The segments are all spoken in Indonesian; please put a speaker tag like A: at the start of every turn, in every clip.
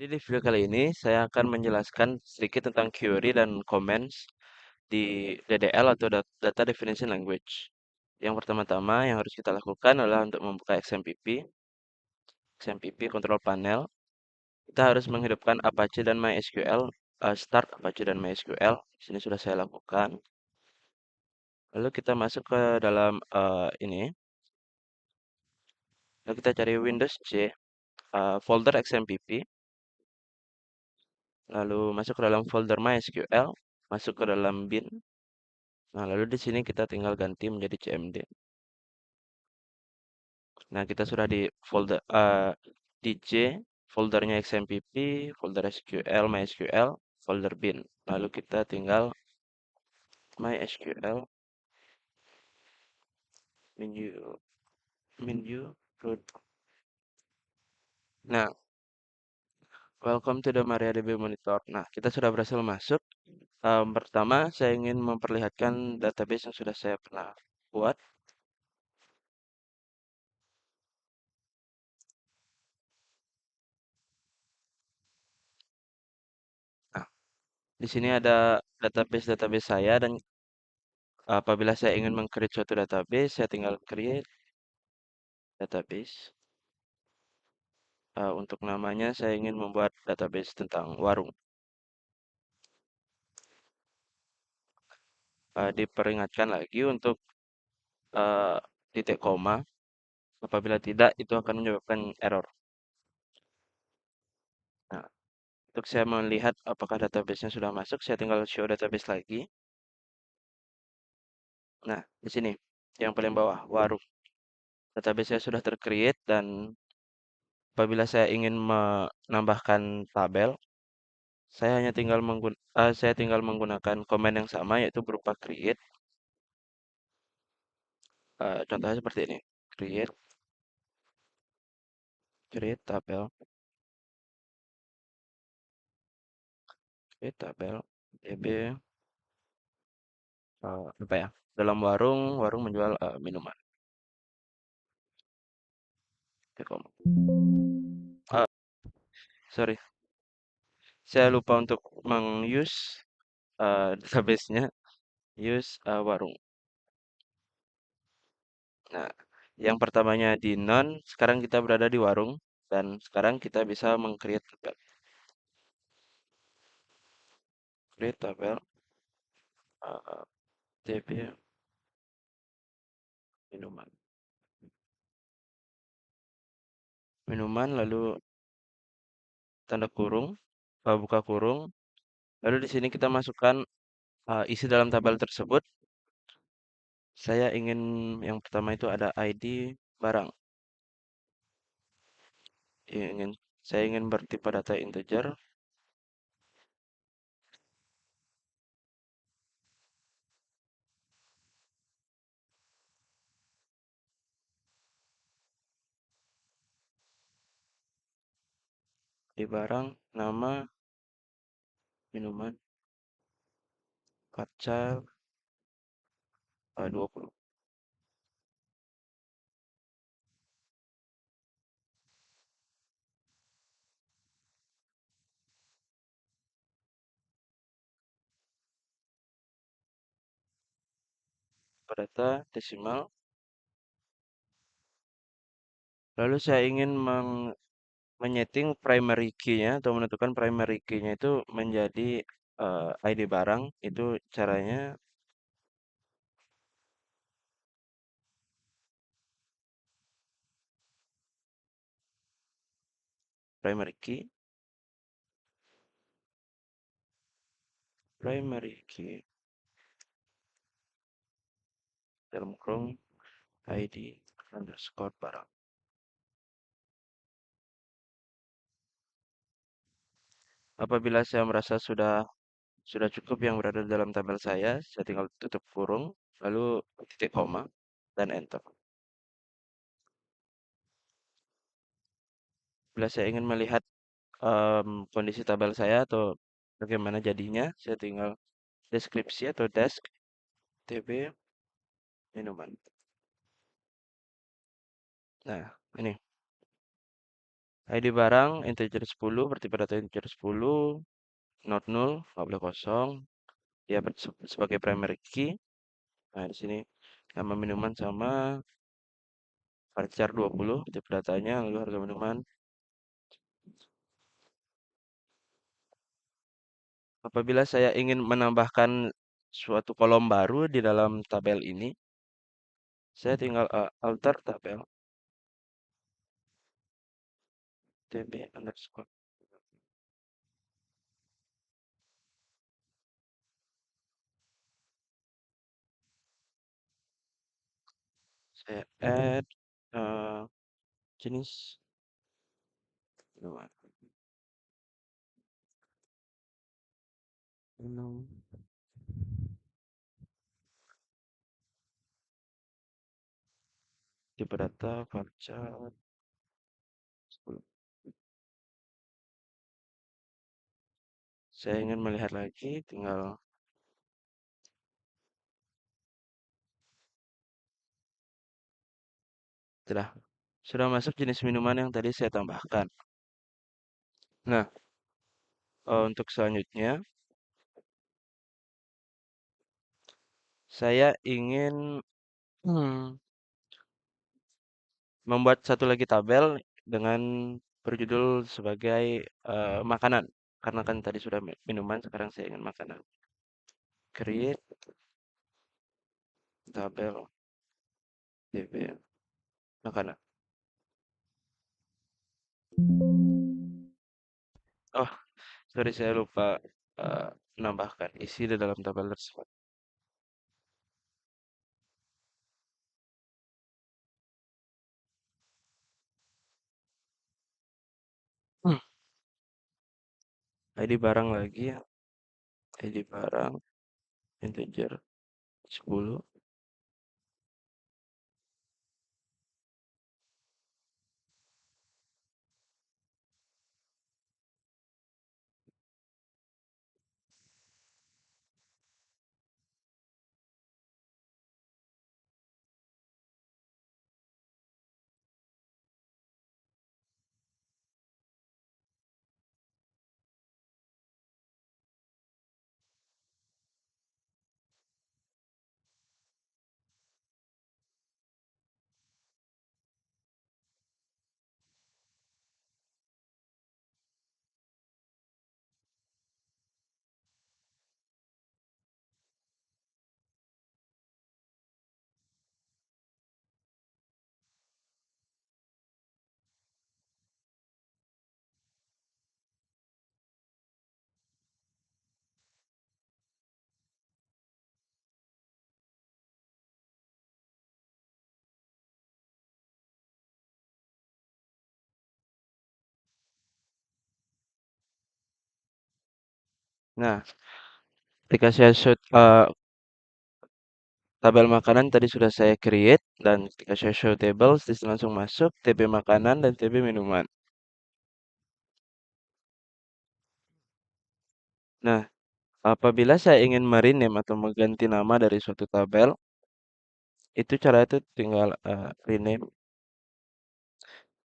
A: Jadi di video kali ini saya akan menjelaskan sedikit tentang query dan comments di DDL atau Data Definition Language. Yang pertama-tama yang harus kita lakukan adalah untuk membuka XMPP Control Panel. Kita harus menghidupkan Apache dan MySQL, start Apache dan MySQL. Di sini sudah saya lakukan. Lalu kita masuk ke dalam ini. Lalu kita cari Windows C, folder XMPP. Lalu masuk ke dalam folder MySQL, masuk ke dalam bin. Nah, lalu di sini kita tinggal ganti menjadi CMD. Nah, kita sudah di folder di C, foldernya XMPP, folder SQL, MySQL, folder bin. Lalu kita tinggal MySQL menu root. Nah, welcome to the MariaDB monitor. Nah, kita sudah berhasil masuk. Pertama, saya ingin memperlihatkan database yang sudah saya pernah buat. Nah, di sini ada database saya dan apabila saya ingin meng-create suatu database, saya tinggal create database. Untuk namanya saya ingin membuat database tentang warung. Diperingatkan lagi untuk uh, titik koma. Apabila tidak, itu akan menyebabkan error. Nah, untuk saya melihat apakah database-nya sudah masuk, saya tinggal show database lagi. Nah, di sini yang paling bawah warung. Database saya sudah tercreate dan apabila saya ingin menambahkan tabel, saya tinggal menggunakan command yang sama yaitu berupa create. Contohnya seperti ini. Create tabel, db apa ya? Dalam warung menjual minuman. Telkom. Sorry, saya lupa untuk meng-use database-nya, use warung. Nah, yang pertamanya di none, sekarang kita berada di warung dan sekarang kita bisa meng-create tabel. Create tabel db minuman. Minuman lalu tanda kurung, buka kurung. Lalu di sini kita masukkan isi dalam tabel tersebut. Saya ingin yang pertama itu ada ID barang. Saya ingin bertipe data integer. Di barang nama minuman kaca 20. Data desimal. Lalu saya ingin menyeting primary key-nya atau menentukan primary key-nya itu menjadi ID barang. Itu caranya primary key dalam kurung ID underscore barang. Apabila saya merasa sudah cukup yang berada dalam tabel saya tinggal tutup kurung, lalu titik koma dan enter. Bila saya ingin melihat kondisi tabel saya atau bagaimana jadinya, saya tinggal deskripsi atau desk tb minuman. Nah, ini ID barang integer 10 bertipe data integer 10, not null, nggak boleh kosong. Dia sebagai primary key. Nah, di sini nama minuman sama varchar 20 tipe datanya, lalu harga minuman. Apabila saya ingin menambahkan suatu kolom baru di dalam tabel ini, saya tinggal alter tabel tb underscore. Saya add jenis minuman. Minum. Tipe data varchar 10. Saya ingin melihat lagi, tinggal sudah masuk jenis minuman yang tadi saya tambahkan. Nah, untuk selanjutnya saya ingin hmm, membuat satu lagi tabel dengan berjudul sebagai makanan. Karena kan tadi sudah minuman, sekarang saya ingin makanan. Create tabel DB makanan. Oh, sorry saya lupa menambahkan isi di dalam tabel tersebut. Hmm, ID barang lagi ya. ID barang integer 10. Nah, ketika saya shoot tabel makanan tadi sudah saya create dan ketika saya show tables, langsung masuk TB makanan dan TB minuman. Nah, apabila saya ingin merename atau mengganti nama dari suatu tabel, itu cara itu tinggal rename.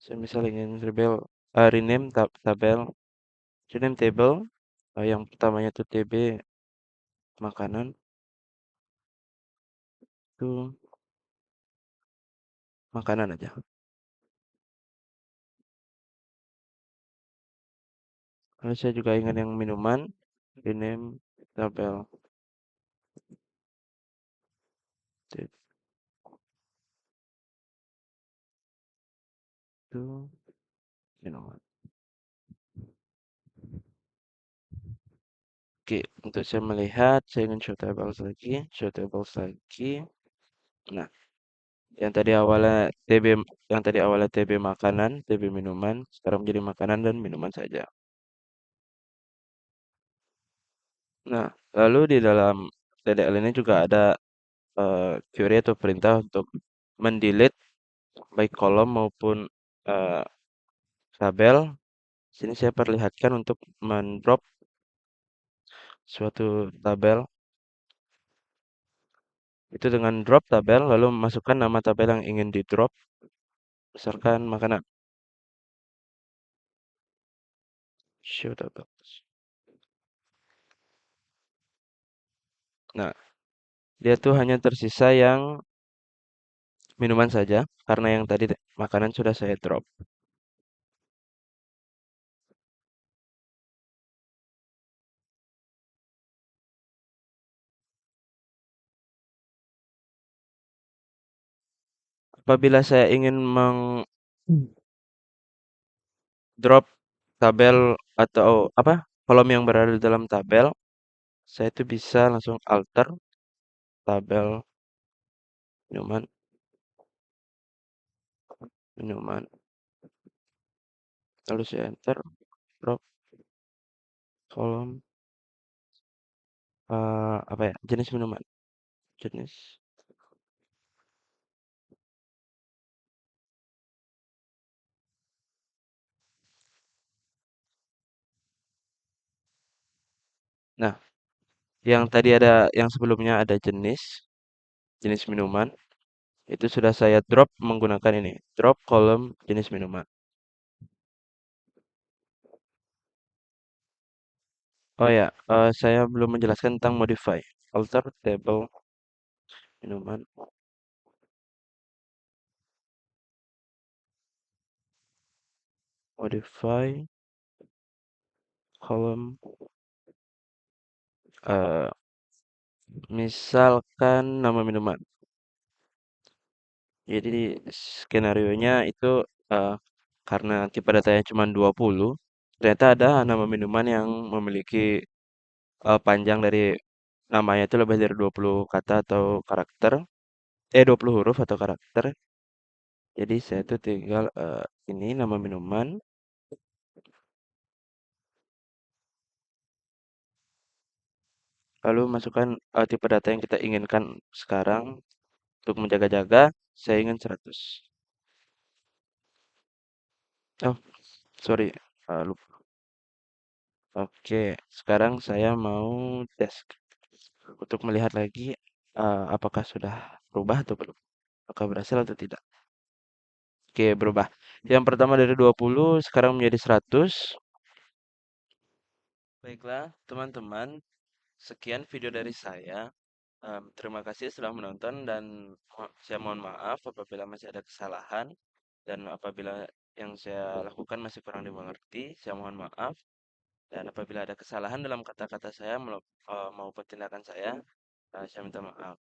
A: Saya misal ingin rename tabel, rename table, yang pertamanya itu TB makanan, itu makanan aja. Lalu saya juga ingin yang minuman, rename tabel itu minuman. Oke, untuk saya melihat, saya ingin show tables lagi, show tables lagi. Nah, yang tadi awalnya TB, yang tadi awalnya TB makanan, TB minuman, sekarang menjadi makanan dan minuman saja. Nah, lalu di dalam TDL ini juga ada query atau perintah untuk mendelete baik kolom maupun eh, tabel. Sini saya perlihatkan untuk mendrop suatu tabel. Itu dengan drop tabel, lalu masukkan nama tabel yang ingin di drop, misalkan makanan. Shoot out box. Nah, dia tuh hanya tersisa yang minuman saja karena yang tadi makanan sudah saya drop. Apabila saya ingin drop tabel atau apa kolom yang berada di dalam tabel, saya itu bisa langsung alter tabel minuman, minuman, lalu saya enter drop kolom apa ya jenis minuman, jenis. Nah, yang tadi ada yang sebelumnya ada jenis jenis minuman itu sudah saya drop menggunakan ini drop kolom jenis minuman. Oh ya, saya belum menjelaskan tentang modify alter table minuman, modify kolom eh misalkan nama minuman. Jadi skenario-nya itu eh, karena tipe datanya cuma 20, ternyata ada nama minuman yang memiliki panjang dari namanya itu lebih dari 20 kata atau karakter, 20 huruf atau karakter. Jadi saya tuh tinggal ini nama minuman, lalu masukkan tipe data yang kita inginkan sekarang. Untuk menjaga-jaga, saya ingin 100. Oh, sorry, lupa. Oke, sekarang saya mau tes untuk melihat lagi apakah sudah berubah atau belum. Apakah berhasil atau tidak. Oke, berubah. Yang pertama dari 20 sekarang menjadi 100. Baiklah, teman-teman. Sekian video dari saya. Terima kasih sudah menonton dan saya mohon maaf apabila masih ada kesalahan dan apabila yang saya lakukan masih kurang dimengerti, saya mohon maaf. Dan apabila ada kesalahan dalam kata-kata saya maupun tindakan saya minta maaf.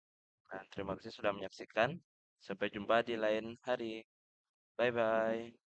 A: Dan terima kasih sudah menyaksikan. Sampai jumpa di lain hari. Bye bye.